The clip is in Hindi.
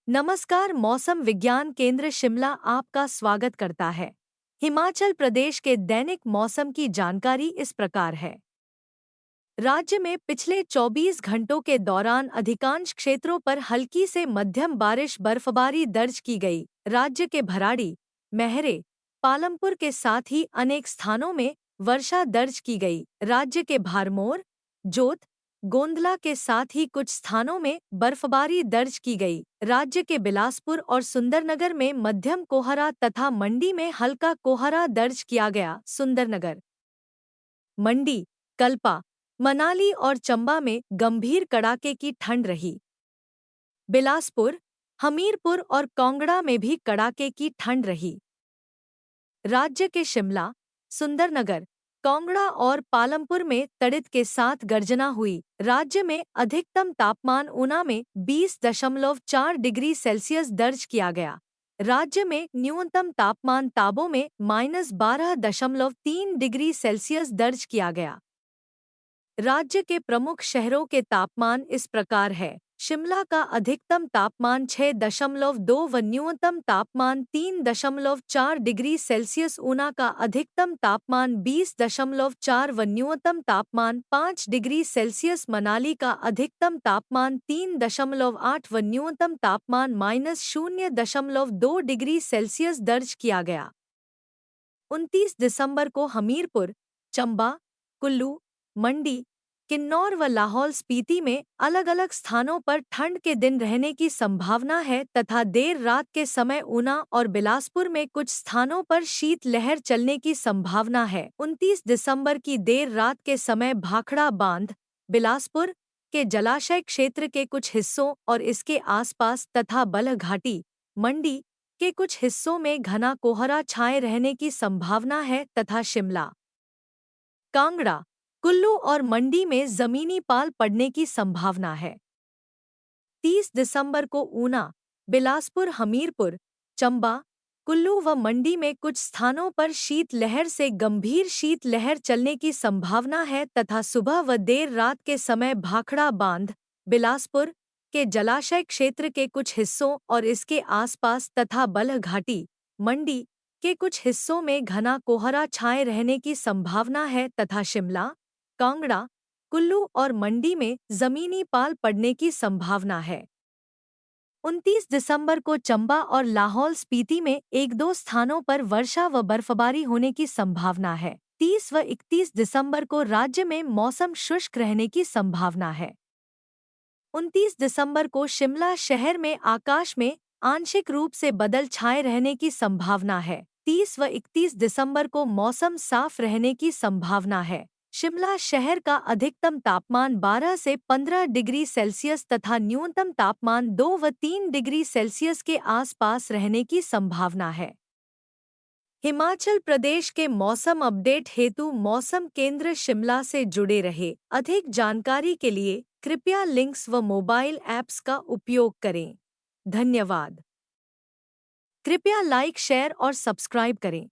नमस्कार, मौसम विज्ञान केंद्र शिमला आपका स्वागत करता है। हिमाचल प्रदेश के दैनिक मौसम की जानकारी इस प्रकार है। राज्य में पिछले 24 घंटों के दौरान अधिकांश क्षेत्रों पर हल्की से मध्यम बारिश बर्फबारी दर्ज की गई। राज्य के भराड़ी, मैहरे, पालमपुर के साथ ही अनेक स्थानों में वर्षा दर्ज की गई। राज्य के भारमोर, जोत, गोंदला के साथ ही कुछ स्थानों में बर्फबारी दर्ज की गई। राज्य के बिलासपुर और सुंदरनगर में मध्यम कोहरा तथा मंडी में हल्का कोहरा दर्ज किया गया। सुंदरनगर, मंडी, कल्पा, मनाली और चंबा में गंभीर कड़ाके की ठंड रही। बिलासपुर, हमीरपुर और कांगड़ा में भी कड़ाके की ठंड रही। राज्य के शिमला, सुंदरनगर, कांगड़ा और पालमपुर में तड़ित के साथ गर्जना हुई। राज्य में अधिकतम तापमान ऊना में 20.4 डिग्री सेल्सियस दर्ज किया गया। राज्य में न्यूनतम तापमान ताबो में -12.3 डिग्री सेल्सियस दर्ज किया गया। राज्य के प्रमुख शहरों के तापमान इस प्रकार है। शिमला का अधिकतम तापमान 6.2 व न्यूनतम तापमान 3.4 डिग्री सेल्सियस। ऊना का अधिकतम तापमान 20.4 व न्यूनतम तापमान 5 डिग्री सेल्सियस। मनाली का अधिकतम तापमान 3.8 व न्यूनतम तापमान -0.2 डिग्री सेल्सियस दर्ज किया गया। 29 दिसंबर को हमीरपुर, चंबा, कुल्लू, मंडी, किन्नौर व लाहौल स्पीति में अलग अलग स्थानों पर ठंड के दिन रहने की संभावना है तथा देर रात के समय ऊना और बिलासपुर में कुछ स्थानों पर शीत लहर चलने की संभावना है। 29 दिसंबर की देर रात के समय भाखड़ा बांध, बिलासपुर के जलाशय क्षेत्र के कुछ हिस्सों और इसके आसपास तथा बलह घाटी, मंडी के कुछ हिस्सों में घना कोहरा छाए रहने की संभावना है तथा शिमला, कांगड़ा, कुल्लू और मंडी में जमीनी पाल पड़ने की संभावना है। 30 दिसंबर को ऊना, बिलासपुर, हमीरपुर, चंबा, कुल्लू व मंडी में कुछ स्थानों पर शीत लहर से गंभीर शीत लहर चलने की संभावना है तथा सुबह व देर रात के समय भाखड़ा बांध, बिलासपुर के जलाशय क्षेत्र के कुछ हिस्सों और इसके आसपास तथा बलह घाटी, मंडी के कुछ हिस्सों में घना कोहरा छाए रहने की संभावना है तथा शिमला, कांगड़ा, कुल्लू और मंडी में जमीनी पाल पड़ने की संभावना है। 29 दिसंबर को चंबा और लाहौल स्पीति में एक दो स्थानों पर वर्षा व बर्फबारी होने की संभावना है। 30 व 31 दिसंबर को राज्य में मौसम शुष्क रहने की संभावना है। 29 दिसंबर को शिमला शहर में आकाश में आंशिक रूप से बादल छाए रहने की संभावना है। 30 व 31 दिसंबर को मौसम साफ रहने की संभावना है। शिमला शहर का अधिकतम तापमान 12 से 15 डिग्री सेल्सियस तथा न्यूनतम तापमान 2 व 3 डिग्री सेल्सियस के आसपास रहने की संभावना है। हिमाचल प्रदेश के मौसम अपडेट हेतु मौसम केंद्र शिमला से जुड़े रहे। अधिक जानकारी के लिए कृपया लिंक्स व मोबाइल ऐप्स का उपयोग करें। धन्यवाद। कृपया लाइक, शेयर और सब्सक्राइब करें।